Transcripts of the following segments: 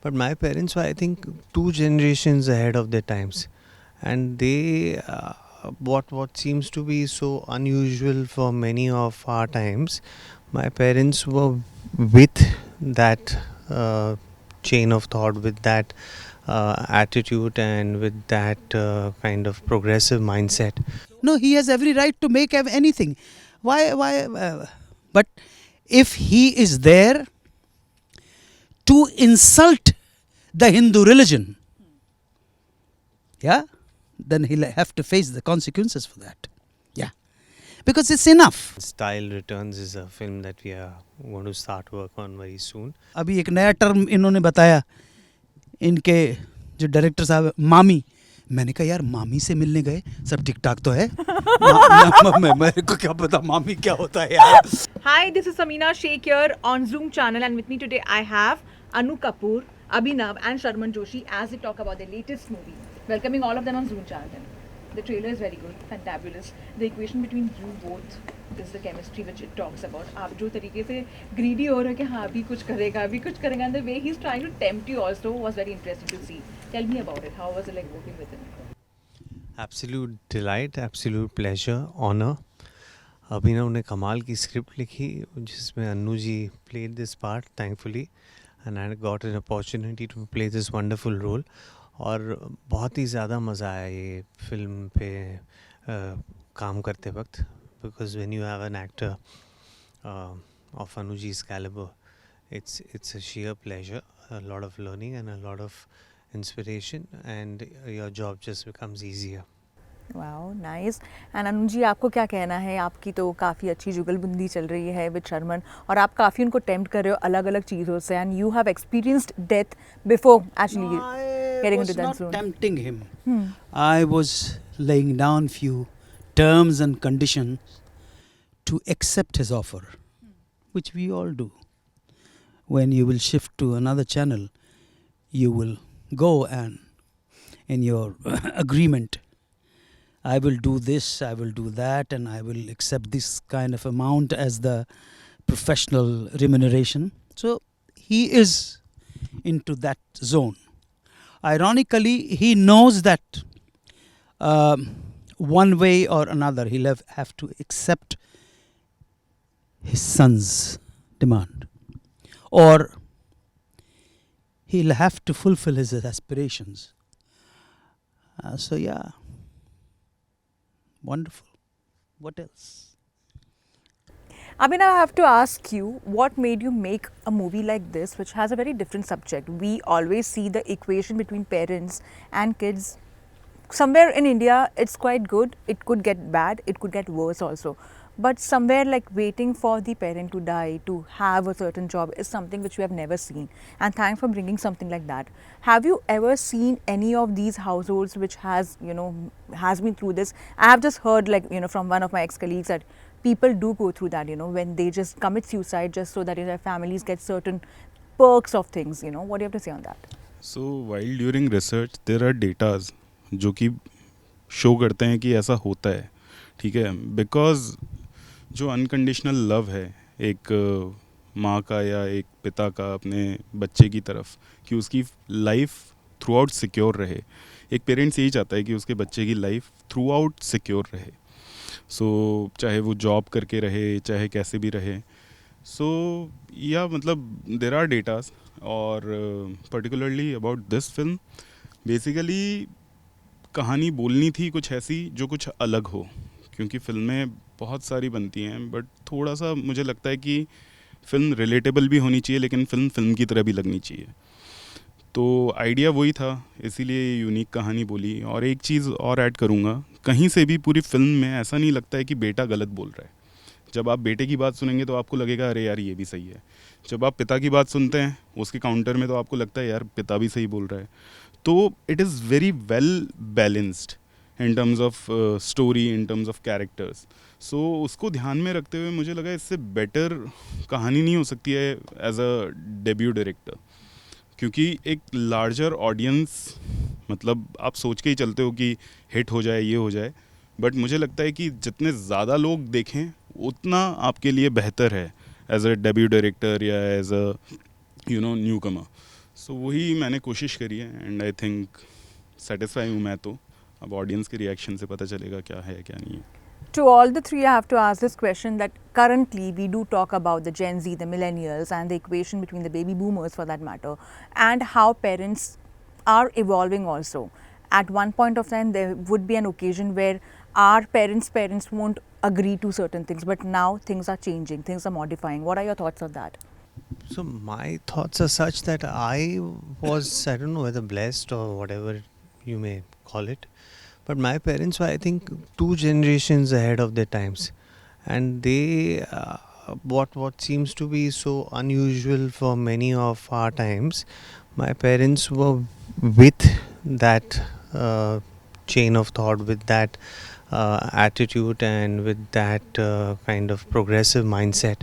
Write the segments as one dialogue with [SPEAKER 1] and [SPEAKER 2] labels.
[SPEAKER 1] But my parents were, I think, two generations ahead of their times, and they what seems to be so unusual for many of our times. My parents were with that chain of thought, with that attitude, and with that kind of progressive mindset.
[SPEAKER 2] No, he has every right to make anything. Why? But if he is there to insult the Hindu religion, yeah, then he'll have to face the consequences for that. Yeah, because it's enough.
[SPEAKER 1] Style Returns is a film that we are going to start work on very soon.
[SPEAKER 2] अभी एक नया term इन्होंने बताया, इनके जो director साहब, मामी. मैंने कहा यार मामी से मिलने गए, सब ठीक ठाक तो है. मेरे को क्या पता मामी क्या होता है यार.
[SPEAKER 3] Hi, this is Samina Sheikh here on Zoom channel, and with me today I have Annu Kapoor, Abhinav and Sharman Joshi as they talk about their latest movie. Welcoming all of them on Zoom channel. The trailer is very good, fantabulous. The equation between you both is the chemistry which it talks about. आप जो तरीके से greedy हो रहे हो कि हाँ अभी कुछ करेगा, and the way he's trying to tempt you also was very interesting to see. Tell me about it. How was it like working with him?
[SPEAKER 1] Absolute delight, absolute pleasure, honor. अभिनव ने कमाल की स्क्रिप्ट लिखी जिसमें अन्नू जी played this part thankfully, and I got an opportunity to play this wonderful role. और बहुत ही ज़्यादा मज़ा आया ये फिल्म पे काम करते वक्त, because when you have an actor of Annu ji's caliber, it's a sheer pleasure, a lot of learning and a lot of inspiration, and your job just becomes easier.
[SPEAKER 3] Wow nice. And Anu ji आपको क्या कहना है? आपकी तो काफ़ी अच्छी जुगलबंदी चल रही है विद शर्मन, और आप काफ़ी उनको टेम्प्ट कर रहे हो अलग अलग चीज़ों से, and you have experienced death before actually getting into that zone.
[SPEAKER 2] I was not tempting him. I was laying down few terms and conditions to accept his offer, which we all do. When you will shift to another channel, you will go and in your agreement, I will do this, I will do that, and I will accept this kind of amount as the professional remuneration. So he is into that zone. Ironically, he knows that one way or another he'll have to accept his son's demand, or he'll have to fulfill his aspirations. So yeah. Wonderful. What else?
[SPEAKER 3] Abhinav, I have to ask you, what made you make a movie like this, which has a very different subject? We always see the equation between parents and kids. Somewhere in India, it's quite good. It could get bad. It could get worse also. But somewhere like waiting for the parent to die to have a certain job is something which we have never seen. And thanks for bringing something like that. Have you ever seen any of these households which has been through this? I have just heard from one of my ex-colleagues that people do go through that, when they just commit suicide just so that their families get certain perks of things, What do you have to say on that?
[SPEAKER 4] So while during research there are datas जो कि show करते हैं कि ऐसा होता है, ठीक है, बिकॉज जो अनकंडीशनल लव है एक माँ का या एक पिता का अपने बच्चे की तरफ, कि उसकी लाइफ थ्रू आउट सिक्योर रहे. एक पेरेंट्स यही चाहता है कि उसके बच्चे की लाइफ थ्रू आउट सिक्योर रहे. सो चाहे वो जॉब करके रहे, चाहे कैसे भी रहे. सो या मतलब देर आर डेटाज, और particularly about this film basically कहानी बोलनी थी कुछ ऐसी जो कुछ अलग हो, क्योंकि फिल्में बहुत सारी बनती हैं, बट थोड़ा सा मुझे लगता है कि फ़िल्म रिलेटेबल भी होनी चाहिए, लेकिन फ़िल्म की तरह भी लगनी चाहिए. तो आइडिया वही था, इसीलिए यूनिक कहानी बोली. और एक चीज़ और ऐड करूँगा, कहीं से भी पूरी फिल्म में ऐसा नहीं लगता है कि बेटा गलत बोल रहा है. जब आप बेटे की बात सुनेंगे तो आपको लगेगा अरे यार ये भी सही है. जब आप पिता की बात सुनते हैं उसके काउंटर में तो आपको लगता है यार पिता भी सही बोल रहा है. तो it is very well balanced in terms of story, in terms of characters. So उसको ध्यान में रखते हुए मुझे लगा इससे बेटर कहानी नहीं हो सकती है एज अ डेब्यू डायरेक्टर, क्योंकि एक लार्जर ऑडियंस, मतलब आप सोच के ही चलते हो कि हिट हो जाए, ये हो जाए, बट मुझे लगता है कि जितने ज़्यादा लोग देखें उतना आपके लिए बेहतर है एज अ डेब्यू डायरेक्टर या एज अ न्यू कमर. सो वही मैंने कोशिश करी है एंड आई थिंक सेटिस्फाई हूँ मैं तो. अब ऑडियंस के रिएक्शन से पता चलेगा क्या है क्या नहीं है.
[SPEAKER 3] To all the three, I have to ask this question that currently we do talk about the Gen Z, the millennials, and the equation between the baby boomers for that matter, and how parents are evolving also. At one point of time, there would be an occasion where our parents won't agree to certain things, but now things are changing, things are modifying. What are your thoughts on that?
[SPEAKER 1] So my thoughts are such that I was, I don't know whether blessed or whatever you may call it, but my parents were, I think, two generations ahead of their times, and they what seems to be so unusual for many of our times, my parents were with that chain of thought, with that attitude, and with that kind of progressive mindset.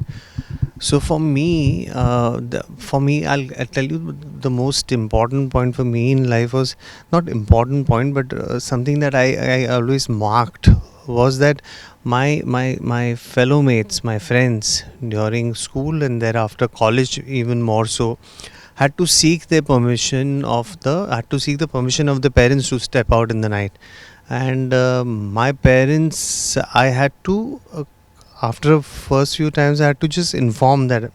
[SPEAKER 1] So for me, I'll tell you the most important point for me in life was not important point, but something that I always marked was that my fellow mates, my friends during school and thereafter college, even more so, had to seek the permission of the parents to step out in the night. And my parents, I had to after first few times I had to just inform them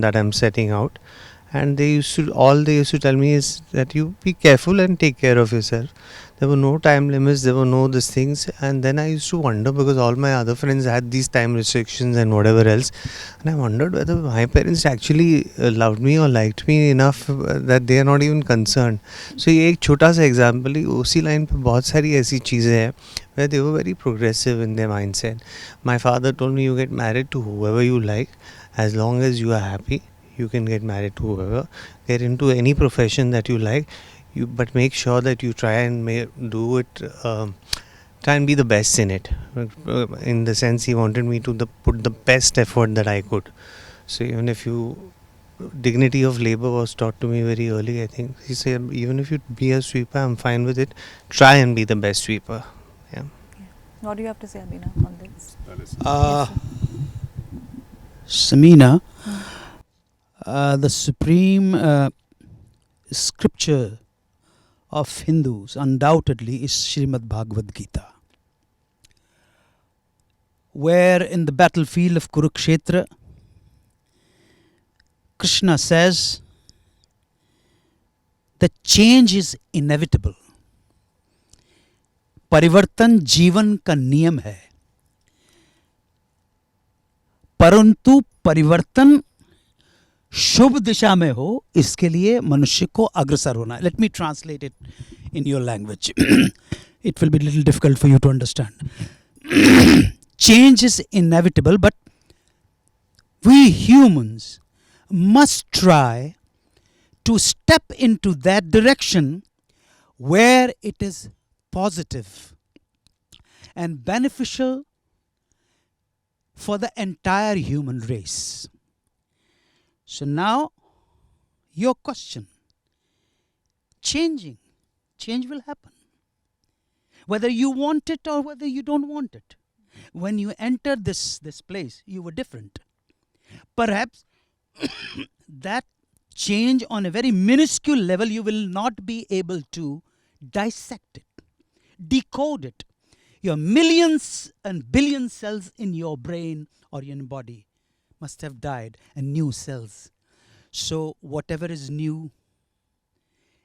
[SPEAKER 1] that I'm setting out, and they used to tell me is that you be careful and take care of yourself. There were no time limits, there were no these things, and then I used to wonder because all my other friends had these time restrictions and whatever else, and I wondered whether my parents actually loved me or liked me enough that they are not even concerned. So ये एक छोटा सा example ही उसी line पे बहुत सारी ऐसी चीज़ें हैं where they were very progressive in their mindset. My father told me you get married to whoever you like as long as you are happy. You can get married to whoever, get into any profession that you like, but make sure that you try and do it, try and be the best in it. In the sense, he wanted me to put the best effort that I could. So even if dignity of labor was taught to me very early, I think he said even if you be a sweeper, I'm fine with it. Try and be the best sweeper. Yeah.
[SPEAKER 3] What do you have to say, Abhinav, on this?
[SPEAKER 2] Samina, the supreme scripture of Hindus undoubtedly is Srimad Bhagavad Gita, where in the battlefield of Kurukshetra, Krishna says that change is inevitable. परिवर्तन जीवन का नियम है, परंतु परिवर्तन शुभ दिशा में हो इसके लिए मनुष्य को अग्रसर होना है. Let me translate it in your language. It will be a little difficult for you to understand. Change is inevitable, but we humans must try to step into that direction where it is positive and beneficial for the entire human race. So now, your question. Change will happen. Whether you want it or whether you don't want it. When you entered this place, you were different. Perhaps that change on a very minuscule level, you will not be able to dissect it, decode it. Your millions and billion cells in your brain or in your body must have died, and new cells. So whatever is new,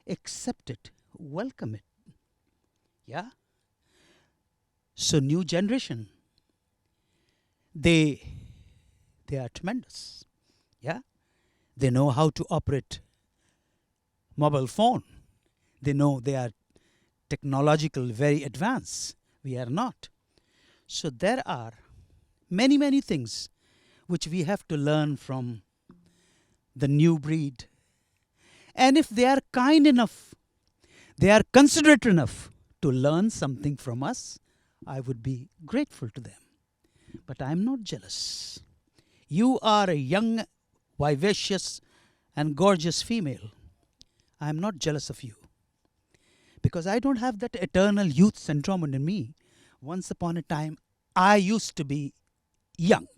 [SPEAKER 2] accept it, welcome it. Yeah? So new generation, they are tremendous. Yeah? They know how to operate mobile phone. They know they are technological, very advanced. We are not. So there are many, many things which we have to learn from the new breed. And if they are kind enough, they are considerate enough to learn something from us, I would be grateful to them. But I am not jealous. You are a young, vivacious, and gorgeous female. I am not jealous of you. Because I don't have that eternal youth syndrome in me. Once upon a time, I used to be young.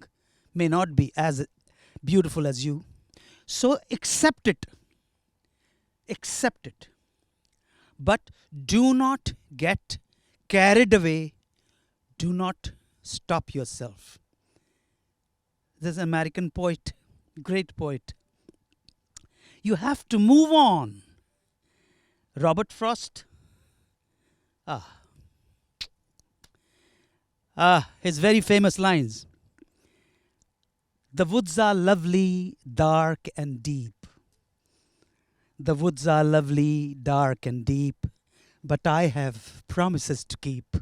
[SPEAKER 2] May not be as beautiful as you. So accept it. accept it. But do not get carried away. Do not stop yourself. There's an American poet, great poet. You have to move on. Robert Frost. His very famous lines. The woods are lovely, dark and deep. The woods are lovely, dark and deep, but I have promises to keep.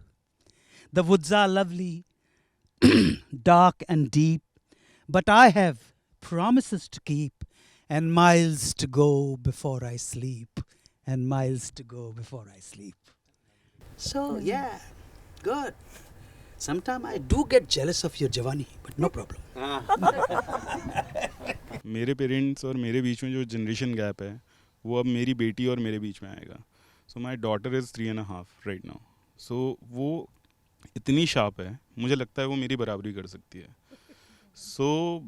[SPEAKER 2] The woods are lovely, dark and deep, but I have promises to keep, and miles to go before I sleep. And miles to go before I sleep. So, yeah, good. Sometimes I do get jealous of your Javani, but no problem.
[SPEAKER 4] मेरे parents और मेरे बीच में जो generation gap है वो अब मेरी बेटी और मेरे बीच में आएगा. So my daughter is 3.5 right now. So वो इतनी शार्प है, मुझे लगता है वो मेरी बराबरी कर सकती है. सो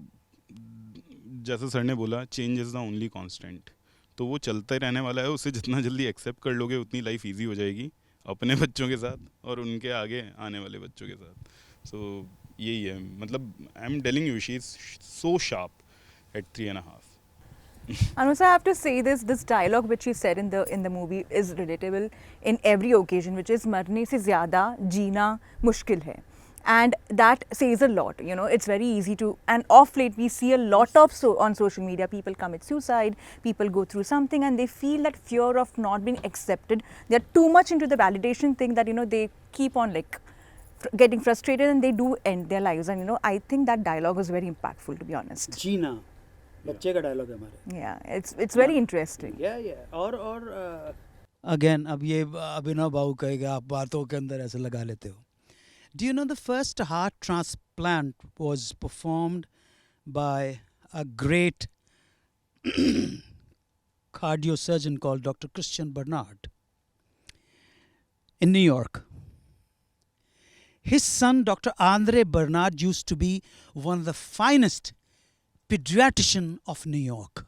[SPEAKER 4] जैसे सर ने बोला, change is the only constant. तो वो चलते रहने वाला है. उसे जितना जल्दी एक्सेप्ट कर लोगे उतनी लाइफ ईजी हो जाएगी अपने बच्चों के साथ और उनके आगे आने वाले बच्चों के साथ. सो यही है. मतलब I am telling you, she is so sharp eight 3.5.
[SPEAKER 3] And also I have to say this dialogue which she said in the movie is relatable in every occasion, which is मरने से ज़्यादा जीना मुश्किल है. And that says a lot, you know. It's very easy to, and off late we see a lot of on social media, people commit suicide, people go through something and they feel that fear of not being accepted. They're too much into the validation thing that, you know, they keep on like getting frustrated and they do end their lives. And, you know, I think that dialogue was very impactful, to be honest.
[SPEAKER 2] जीना बच्चे का dialogue है हमारे.
[SPEAKER 3] Yeah, it's very interesting.
[SPEAKER 2] Yeah. और again अब ये अभिनव बाबू कहेगा आप बातों के अंदर ऐसे लगा लेते हो. Do you know the first heart transplant was performed by a great cardiosurgeon called Dr. Christian Barnard in New York. His son, Dr. Andre Barnard, used to be one of the finest pediatricians of New York.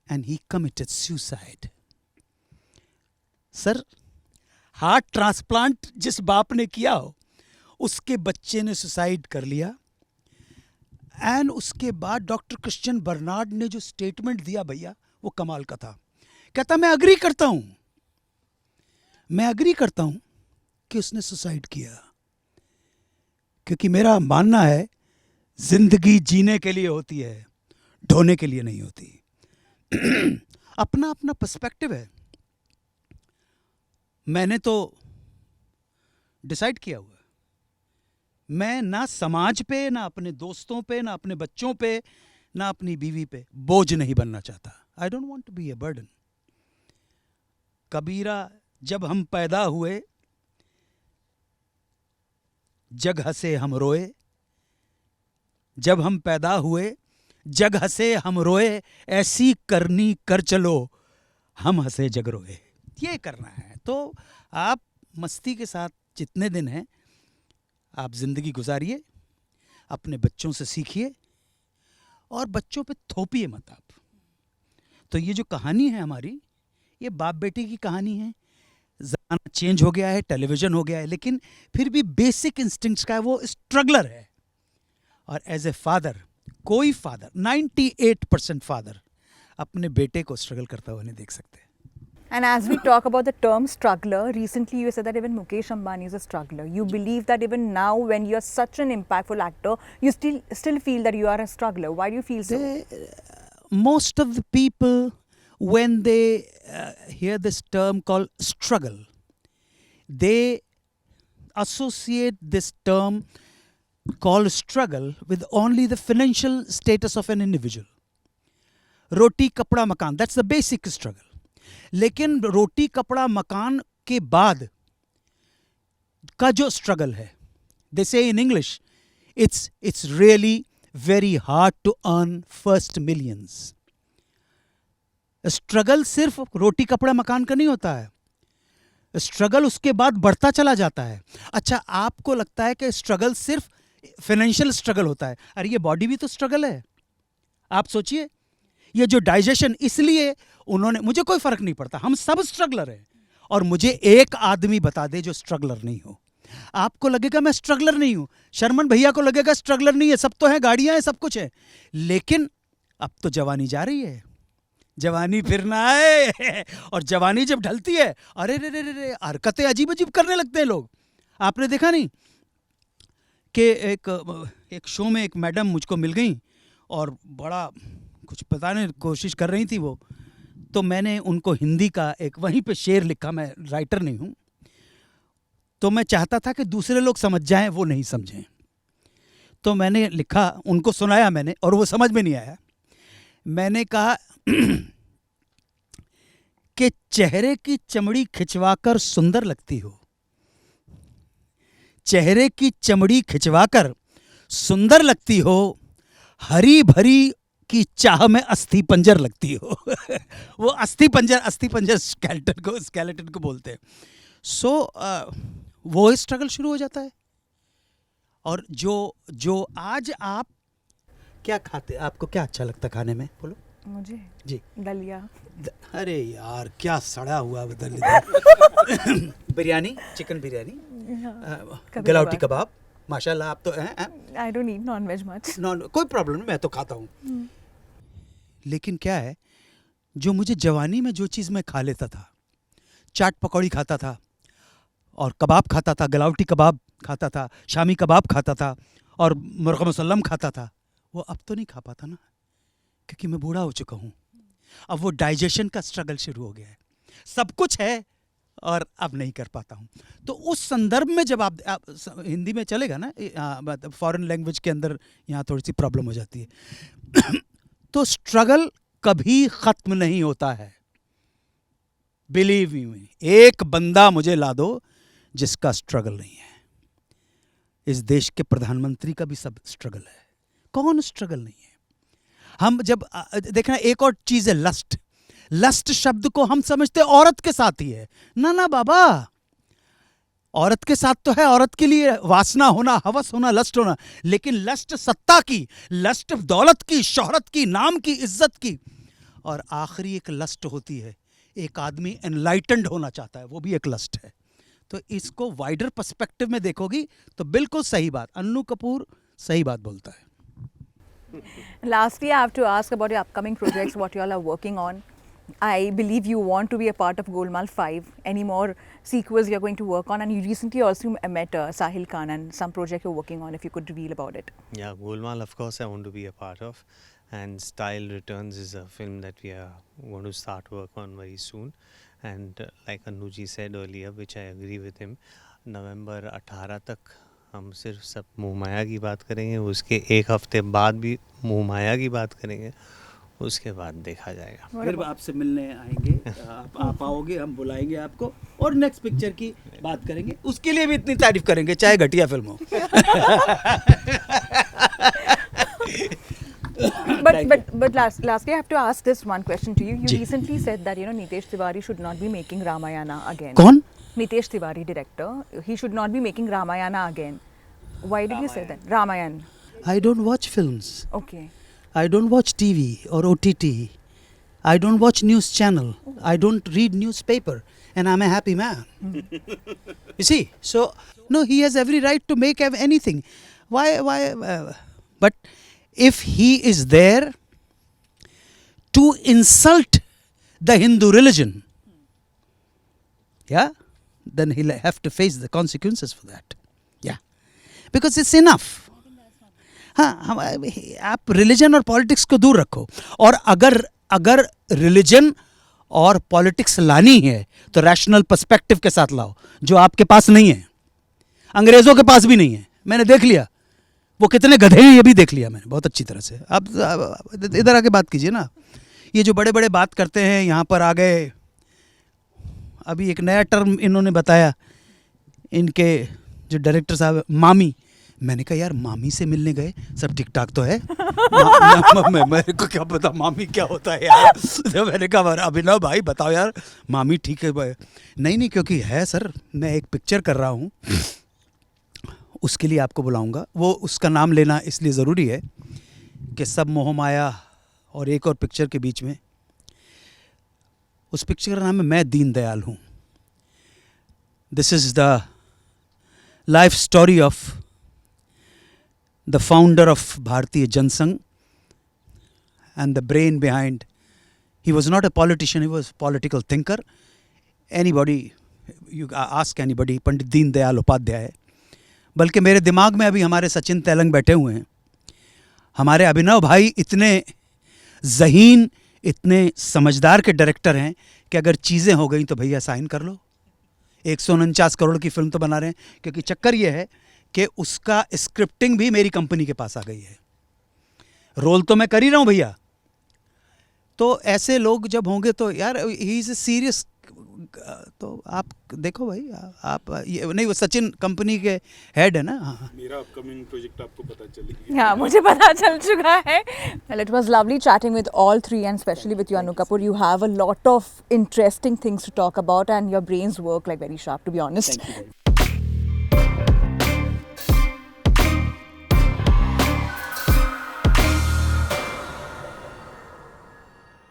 [SPEAKER 2] And he committed suicide. Sir, heart transplant जिस बाप ने किया हो उसके बच्चे ने suicide कर लिया. एंड उसके बाद डॉक्टर क्रिश्चियन बर्नार्ड ने जो स्टेटमेंट दिया भैया वो कमाल का था. कहता मैं अग्री करता हूं कि उसने सुसाइड किया, क्योंकि मेरा मानना है जिंदगी जीने के लिए होती है, ढोने के लिए नहीं होती. अपना अपना पर्सपेक्टिव है. मैंने तो डिसाइड किया हुआ है, मैं ना समाज पे, ना अपने दोस्तों पे, ना अपने बच्चों पे, ना अपनी बीवी पे बोझ नहीं बनना चाहता. I don't want to be a burden. Kabira जब हम पैदा हुए जग हंसे हम रोए, जब हम पैदा हुए जग हंसे हम रोए, ऐसी करनी कर चलो हम हंसे जग रोए. ये करना है. तो आप मस्ती के साथ जितने दिन हैं आप ज़िंदगी गुजारिए, अपने बच्चों से सीखिए और बच्चों पे थोपिए मत आप. तो ये जो कहानी है हमारी, ये बाप बेटे की कहानी है. ज़माना चेंज हो गया है, टेलीविज़न हो गया है, लेकिन फिर भी बेसिक इंस्टिंक्ट्स का वो स्ट्रगलर है. और एज ए फादर, कोई फादर 98% फादर अपने बेटे को स्ट्रगल करता हुआ नहीं देख सकते.
[SPEAKER 3] And as we talk about the term struggler, recently you said that even Mukesh Ambani is a struggler. You believe that even now when you are such an impactful actor, you still feel that you are a struggler. Why do you feel so?
[SPEAKER 2] Most of the people, when they hear this term called struggle, they associate this term called struggle with only the financial status of an individual. Roti, kapda, makan, that's the basic struggle. लेकिन रोटी कपड़ा मकान के बाद का जो struggle है, they say in English, it's really very hard to earn first millions. Struggle सिर्फ रोटी कपड़ा मकान का नहीं होता है, स्ट्रगल उसके बाद बढ़ता चला जाता है. अच्छा, आपको लगता है कि स्ट्रगल सिर्फ फाइनेंशियल स्ट्रगल होता है? अरे ये बॉडी भी तो स्ट्रगल है. आप सोचिए, ये जो डाइजेशन, इसलिए उन्होंने, मुझे कोई फर्क नहीं पड़ता, हम सब स्ट्रगलर हैं, और मुझे एक आदमी बता दे जो स्ट्रगलर नहीं हो। आपको लगेगा मैं स्ट्रगलर नहीं हूं, शर्मन भैया को लगेगा स्ट्रगलर नहीं है, सब तो है, गाड़ियां हैं, सब कुछ है, लेकिन अब तो जवानी जा रही है, जवानी फिर ना आए और जवानी जब ढलती है, अरे रे रे रे रे, हरकतें अजीब अजीब करने लगते हैं लोग। आपने देखा नहीं कि एक शो में एक मैडम मुझको मिल गई और बड़ा कुछ बताने की कोशिश कर रही थी वो, तो मैंने उनको हिंदी का एक वहीं पे शेर लिखा, मैं राइटर नहीं हूँ, तो मैं चाहता था कि दूसरे लोग समझ जाएं, वो नहीं समझें, तो मैंने लिखा, उनको सुनाया मैंने, और वो समझ में नहीं आया। मैंने कहा कि चेहरे की चमड़ी खिंचवाकर सुंदर लगती हो, चेहरे की चमड़ी खिंचवाकर सुंदर लगती हो, हरी भरी की चाह में अस्थि पंजर लगती हो वो अस्थि पंजर स्केलेटन को बोलते हैं। सो वो स्ट्रगल शुरू हो जाता है। और जो आज आप क्या खाते, आपको क्या अच्छा लगता खाने में, बोलो?
[SPEAKER 3] मुझे
[SPEAKER 2] जी
[SPEAKER 3] दलिया।
[SPEAKER 2] अरे यार क्या सड़ा हुआ दलिया बिरयानी, चिकन बिरयानी, गलावटी कबाब, माशाल्लाह आप तो हैं।
[SPEAKER 3] I don't eat non veg much.
[SPEAKER 2] Non, कोई प्रॉब्लम नहीं, मैं तो खाता हूँ। लेकिन क्या है, जो मुझे जवानी में जो चीज़ मैं खा लेता था, चाट पकौड़ी खाता था और कबाब खाता था, गलावटी कबाब खाता था, शामी कबाब खाता था और मुर्गा मुसल्लम खाता था, वो अब तो नहीं खा पाता ना, क्योंकि मैं बूढ़ा हो चुका हूँ। अब वो डाइजेशन का स्ट्रगल शुरू हो गया है, सब कुछ है और अब नहीं कर पाता हूँ। तो उस संदर्भ में जब आप हिंदी में चलेगा ना, फॉरेन लैंग्वेज के अंदर यहाँ थोड़ी सी प्रॉब्लम हो जाती है तो स्ट्रगल कभी ख़त्म नहीं होता है। बिलीव मी, एक बंदा मुझे ला दो जिसका स्ट्रगल नहीं है। इस देश के प्रधानमंत्री का भी सब स्ट्रगल है, कौन स्ट्रगल नहीं है? हम जब देखना, एक और चीज़ है लस्ट। लस्ट शब्द को हम समझते औरत के साथ ही है, ना ना बाबा, औरत के साथ तो है, औरत के लिए वासना होना, हवस होना, लस्ट होना, लेकिन लस्ट सत्ता की, लस्ट दौलत की, शोहरत की, नाम की, इज्जत की, और आखिरी एक लस्ट होती है, एक आदमी एनलाइटेंड होना चाहता है, वो भी एक लस्ट है। तो इसको वाइडर पर्सपेक्टिव में देखोगी तो बिल्कुल सही बात, अन्नू कपूर सही बात बोलता है।
[SPEAKER 3] Lastly, I have to ask about your upcoming projects, what you all are working on. I believe you want to be a part of Golmaal 5. Any more sequels you're going to work on? And you recently also met Sahil Khan and some project you're working on, if you could reveal about it.
[SPEAKER 1] Yeah, Golmaal, of course, I want to be a part of. And Style Returns is a film that we are going to start work on very soon. And like Annu ji said earlier, which I agree with him, November 18 तक हम सिर्फ सब मोह माया की बात करेंगे, उसके एक हफ्ते बाद भी मोह माया की बात करेंगे, उसके बाद देखा जाएगा।
[SPEAKER 2] फिर आपसे मिलने आएंगे, आप आओगे, हम बुलाएंगे आपको और नेक्स्ट पिक्चर की बात करेंगे, उसके लिए भी इतनी तारीफ करेंगे चाहे घटिया फिल्म हो।
[SPEAKER 3] But lastly, I have to ask this one question to you. You recently said that Nitesh Tiwari should not be making Ramayana again.
[SPEAKER 2] कौन?
[SPEAKER 3] Nitesh Tiwari, director. He should not be making Ramayana again. Why did you say that? Ramayana.
[SPEAKER 2] I don't watch films.
[SPEAKER 3] Okay.
[SPEAKER 2] I don't watch TV or OTT. I don't watch news channel. I don't read newspaper, and I'm a happy man. You see, so no, he has every right to make anything. Why? But if he is there to insult the Hindu religion, yeah, then he'll have to face the consequences for that. Yeah, because it's enough. हाँ, आप religion और politics को दूर रखो, और अगर religion और politics लानी है तो रैशनल पर्सपेक्टिव के साथ लाओ, जो आपके पास नहीं है, अंग्रेज़ों के पास भी नहीं है। मैंने देख लिया वो कितने गधे हैं, ये भी देख लिया मैंने बहुत अच्छी तरह से। आप इधर आके बात कीजिए ना, ये जो बड़े बड़े बात करते हैं यहाँ पर आ गए। अभी एक नया टर्म इन्होंने बताया, इनके जो डायरेक्टर साहब, मामी। मैंने कहा यार मामी से मिलने गए, सब ठीक ठाक तो है? मेरे को क्या पता मामी क्या होता है यार। तो मैंने कहा अभिनव भाई बताओ यार, मामी ठीक है भाई? नहीं क्योंकि है सर, मैं एक पिक्चर कर रहा हूँ, उसके लिए आपको बुलाऊंगा। वो उसका नाम लेना इसलिए ज़रूरी है कि सब मोह माया और एक और पिक्चर के बीच में उस पिक्चर का नाम है मैं दीन दयाल हूँ. This is the life story of the founder of भारतीय Jansangh and the brain behind. He was not a politician, he was a political thinker. Anybody, you ask anybody, Pandit Deen Dayal Upadhyay है. बल्कि मेरे दिमाग में अभी हमारे सचिन तेलंग बैठे हुए हैं. हमारे अभिनव भाई इतने ज़हीन, इतने समझदार के डायरेक्टर हैं कि अगर चीज़ें हो गई तो भैया साइन कर लो. 149 करोड़ की फिल्म तो बना रहे हैं, क्योंकि चक्कर ये है कि उसका स्क्रिप्टिंग भी मेरी कंपनी के पास आ गई है. रोल तो मैं कर ही रहा हूँ भैया. तो ऐसे लोग जब होंगे तो यार ही इज़ सीरियस. तो आप देखो भाई, आप ये नहीं, वो सचिन कंपनी के हेड है ना. हाँ,
[SPEAKER 4] मेरा अपकमिंग प्रोजेक्ट आपको पता चल गया.
[SPEAKER 3] हाँ, मुझे पता चल चुका है. Well, it was lovely chatting with all three and especially with you, Annu Kapoor. You have a lot of interesting things to talk about and your brains work like very sharp, to be honest.
[SPEAKER 2] thank you very much.